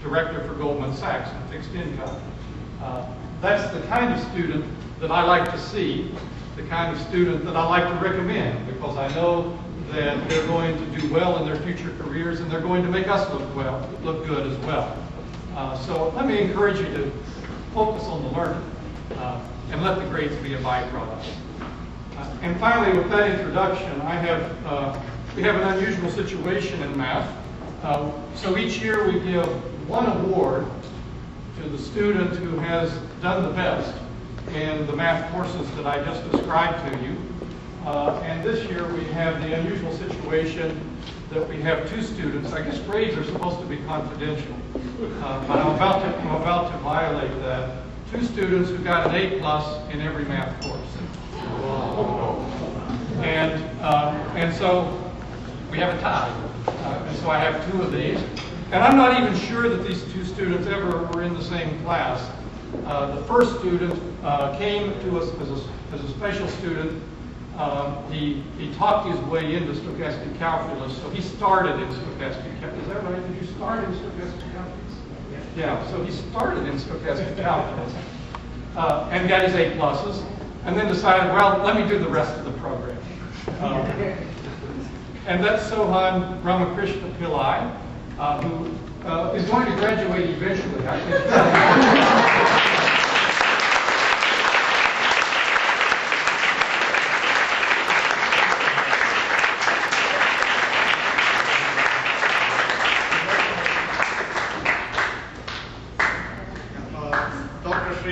director for Goldman Sachs in fixed income. That's the kind of student that I like to see, the kind of student that I like to recommend, because I know that they're going to do well in their future careers and they're going to make us look good as well. So let me encourage you to focus on the learning and let the grades be a byproduct. And finally, with that introduction, we have an unusual situation in math. So each year we give one award to the student who has done the best in the math courses that I just described to you. And this year we have the unusual situation that we have two students. I guess grades are supposed to be confidential, but I'm about to violate that. Two students who got an A+ in every math course. And so we have a tie. And so I have two of these. And I'm not even sure that these two students ever were in the same class. The first student came to us as a special student. He talked his way into stochastic calculus, so he started in stochastic calculus. Is that right? Did you start in stochastic calculus? Yeah, so he started in stochastic calculus and got his A+, and then decided, well, let me do the rest of the program. And that's Sohan Ramakrishna Pillai, who is going to graduate eventually, I think.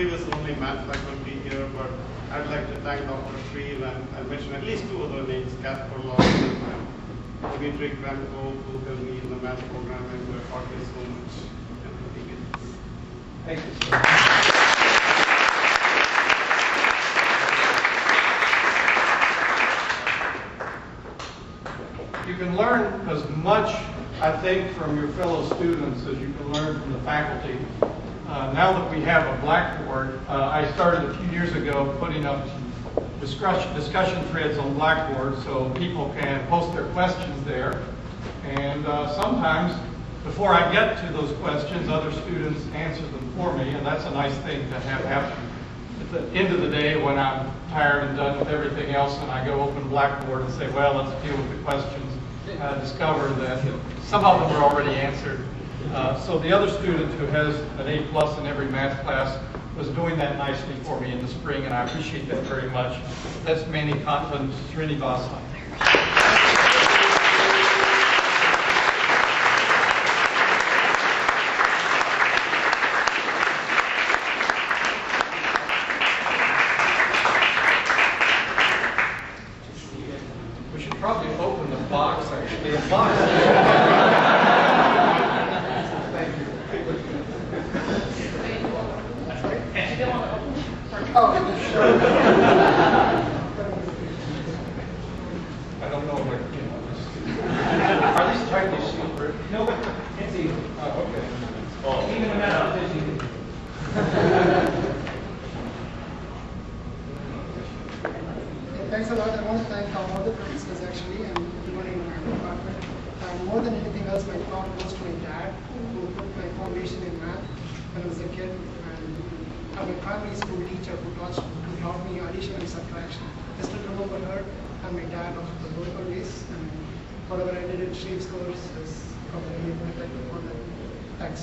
Was only math faculty here, but I'd like to thank Dr. Shreel, and I'll mention at least two other names, Casper Lawson and Dimitri Kramko, who helped me in the math program, and I taught me so much. Thank you, sir. You can learn as much, I think, from your fellow students as you can learn from the faculty. Now that we have a Blackboard, I started a few years ago putting up discussion threads on Blackboard so people can post their questions there. And sometimes, before I get to those questions, other students answer them for me, and that's a nice thing to have happen. At the end of the day, when I'm tired and done with everything else, and I go open Blackboard and say, well, let's deal with the questions, I discover that some of them are already answered. So the other student who has an A+ in every math class was doing that nicely for me in the spring, and I appreciate that very much. That's Manikantan Srinivasa. We should probably open the box, actually. A box. Oh, sure. I don't know if I can. Are these tightly sealed? No, it's easy. Oh, okay. Oh. Even in that position. Thanks a lot. I want to thank all the professors actually and everyone in my department. More than anything else, my thought goes to my dad, who put my foundation in math when I was a kid. My primary school teacher who taught me addition and subtraction. I still remember her and my dad of the local days, and whatever I did in Shreve's course is probably reflective on that. Thanks.